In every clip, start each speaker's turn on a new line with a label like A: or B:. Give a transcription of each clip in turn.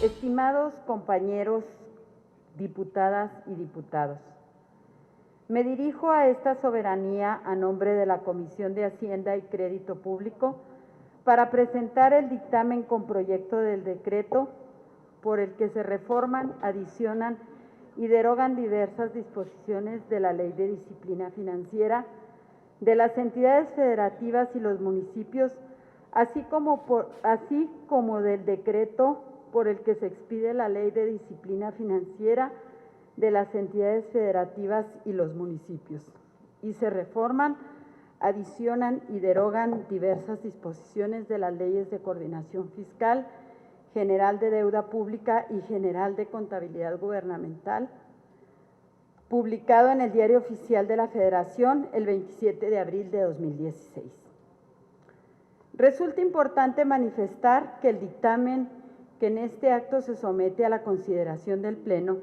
A: Estimados compañeros, diputadas y diputados, me dirijo a esta soberanía a nombre de la Comisión de Hacienda y Crédito Público para presentar el dictamen con proyecto del decreto por el que se reforman, adicionan y derogan diversas disposiciones de la Ley de Disciplina Financiera de las entidades federativas y los municipios, así como del decreto por el que se expide la Ley de Disciplina Financiera de las entidades federativas y los municipios, y se reforman, adicionan y derogan diversas disposiciones de las leyes de coordinación fiscal, general de deuda pública y general de contabilidad gubernamental, publicado en el Diario Oficial de la Federación el 27 de abril de 2016. Resulta importante manifestar que el dictamen que en este acto se somete a la consideración del Pleno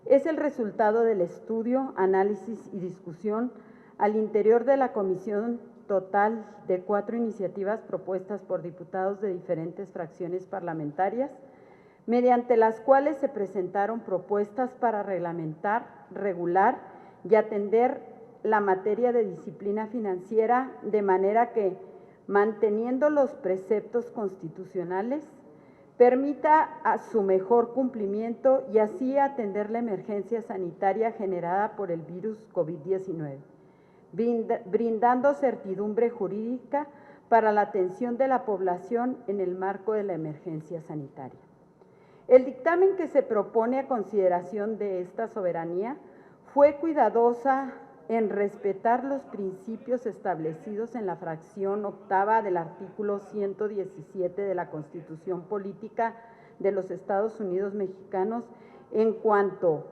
A: es el resultado del estudio, análisis y discusión al interior de la comisión total de 4 iniciativas propuestas por diputados de diferentes fracciones parlamentarias, mediante las cuales se presentaron propuestas para reglamentar, regular y atender la materia de disciplina financiera de manera que, manteniendo los preceptos constitucionales, permita a su mejor cumplimiento y así atender la emergencia sanitaria generada por el virus COVID-19, brindando certidumbre jurídica para la atención de la población en el marco de la emergencia sanitaria. El dictamen que se propone a consideración de esta soberanía fue cuidadosa en respetar los principios establecidos en la fracción octava del artículo 117 de la Constitución Política de los Estados Unidos Mexicanos en cuanto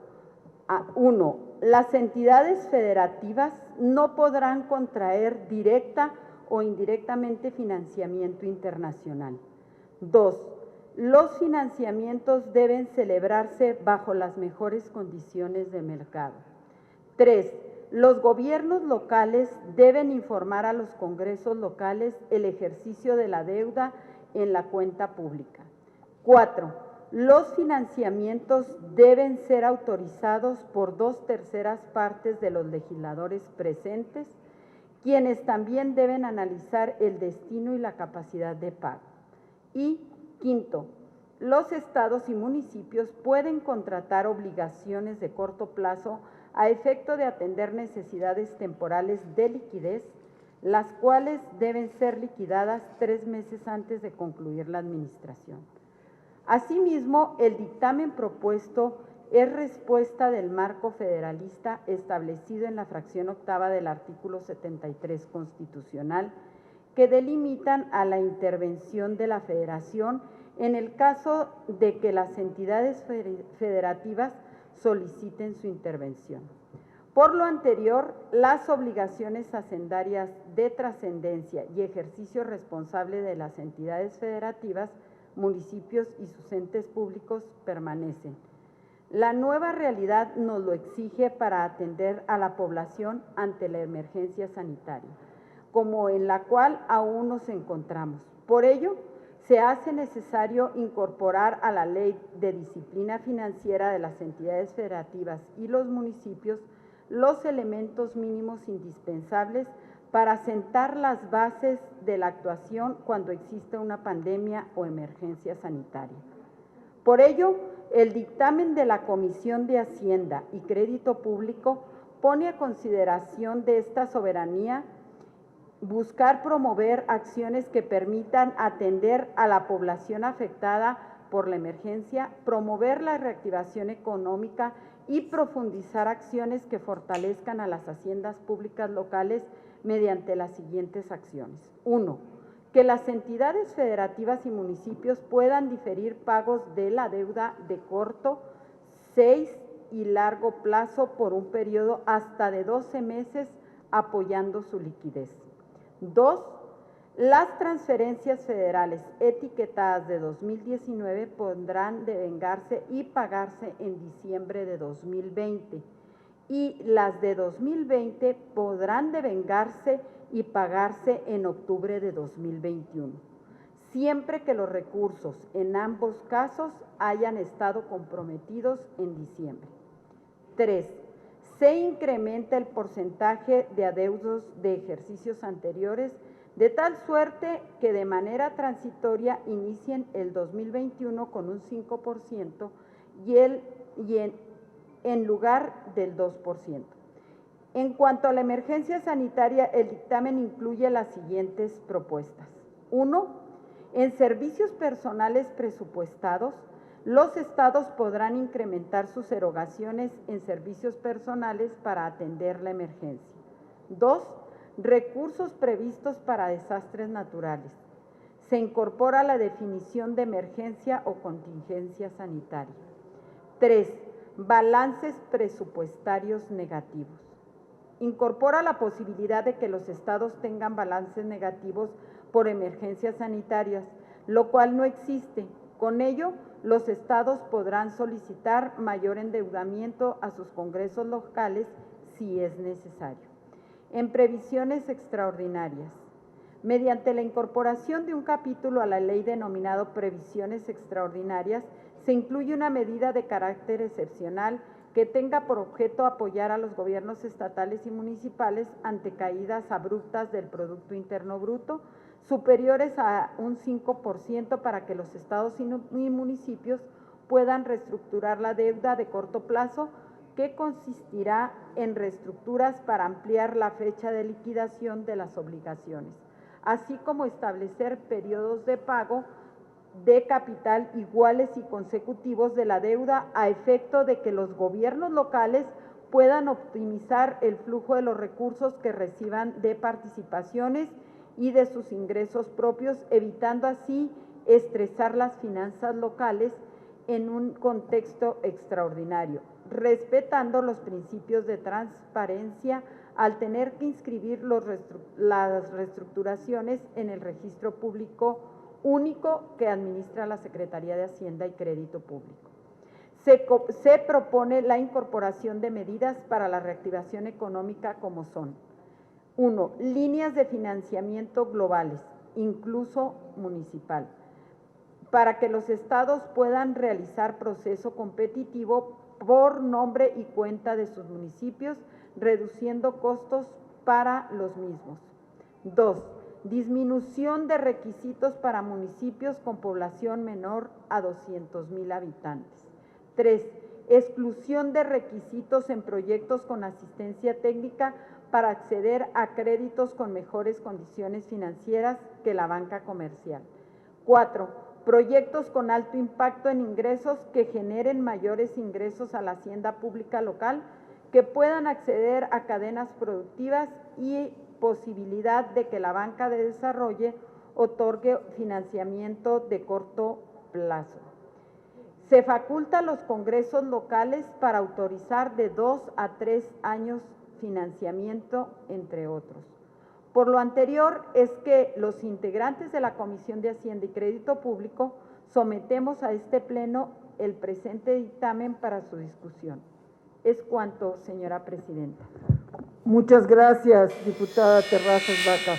A: a 1. Las entidades federativas no podrán contraer directa o indirectamente financiamiento internacional. 2. Los financiamientos deben celebrarse bajo las mejores condiciones de mercado. 3. Los gobiernos locales deben informar a los congresos locales el ejercicio de la deuda en la cuenta pública. 4. Los financiamientos deben ser autorizados por 2/3 partes de los legisladores presentes, quienes también deben analizar el destino y la capacidad de pago. Y 5. Los estados y municipios pueden contratar obligaciones de corto plazo a efecto de atender necesidades temporales de liquidez, las cuales deben ser liquidadas 3 meses antes de concluir la administración. Asimismo, el dictamen propuesto es respuesta del marco federalista establecido en la fracción octava del artículo 73 constitucional, que delimitan a la intervención de la Federación en el caso de que las entidades federativas soliciten su intervención. Por lo anterior, las obligaciones hacendarias de trascendencia y ejercicio responsable de las entidades federativas, municipios y sus entes públicos permanecen. La nueva realidad nos lo exige para atender a la población ante la emergencia sanitaria, como en la cual aún nos encontramos. Por ello, se hace necesario incorporar a la Ley de Disciplina Financiera de las entidades federativas y los municipios los elementos mínimos indispensables para sentar las bases de la actuación cuando existe una pandemia o emergencia sanitaria. Por ello, el dictamen de la Comisión de Hacienda y Crédito Público pone a consideración de esta soberanía buscar promover acciones que permitan atender a la población afectada por la emergencia, promover la reactivación económica y profundizar acciones que fortalezcan a las haciendas públicas locales mediante las siguientes acciones. 1. Que las entidades federativas y municipios puedan diferir pagos de la deuda de corto, 6 y largo plazo por un periodo hasta de 12 meses, apoyando su liquidez. 2. Las transferencias federales etiquetadas de 2019 podrán devengarse y pagarse en diciembre de 2020 y las de 2020 podrán devengarse y pagarse en octubre de 2021. siempre que los recursos en ambos casos hayan estado comprometidos en diciembre. 3. Se incrementa el porcentaje de adeudos de ejercicios anteriores de tal suerte que de manera transitoria inicien el 2021 con un 5% en lugar del 2%. En cuanto a la emergencia sanitaria, el dictamen incluye las siguientes propuestas. 1. En servicios personales presupuestados, los estados podrán incrementar sus erogaciones en servicios personales para atender la emergencia. 2. Recursos previstos para desastres naturales. Se incorpora la definición de emergencia o contingencia sanitaria. 3. Balances presupuestarios negativos. Incorpora la posibilidad de que los estados tengan balances negativos por emergencias sanitarias, lo cual no existe. Con ello, los estados podrán solicitar mayor endeudamiento a sus congresos locales si es necesario. En previsiones extraordinarias. Mediante la incorporación de un capítulo a la ley denominado Previsiones Extraordinarias, se incluye una medida de carácter excepcional que tenga por objeto apoyar a los gobiernos estatales y municipales ante caídas abruptas del Producto Interno Bruto, superiores a un 5% para que los estados y municipios puedan reestructurar la deuda de corto plazo, que consistirá en reestructuras para ampliar la fecha de liquidación de las obligaciones, así como establecer periodos de pago de capital iguales y consecutivos de la deuda a efecto de que los gobiernos locales puedan optimizar el flujo de los recursos que reciban de participaciones y de sus ingresos propios, evitando así estresar las finanzas locales en un contexto extraordinario, respetando los principios de transparencia al tener que inscribir las reestructuraciones en el registro público único que administra la Secretaría de Hacienda y Crédito Público. Se propone la incorporación de medidas para la reactivación económica como son: 1. Líneas de financiamiento globales, incluso municipal, para que los estados puedan realizar proceso competitivo por nombre y cuenta de sus municipios, reduciendo costos para los mismos. 2. Disminución de requisitos para municipios con población menor a 200,000 habitantes. 3. Exclusión de requisitos en proyectos con asistencia técnica para acceder a créditos con mejores condiciones financieras que la banca comercial. 4. Proyectos con alto impacto en ingresos que generen mayores ingresos a la hacienda pública local, que puedan acceder a cadenas productivas y posibilidad de que la banca de desarrollo otorgue financiamiento de corto plazo. Se faculta a los congresos locales para autorizar de 2 a 3 años financiamiento, entre otros. Por lo anterior es que los integrantes de la Comisión de Hacienda y Crédito Público sometemos a este pleno el presente dictamen para su discusión. Es cuanto, señora presidenta.
B: Muchas gracias, diputada Terrazas Vaca.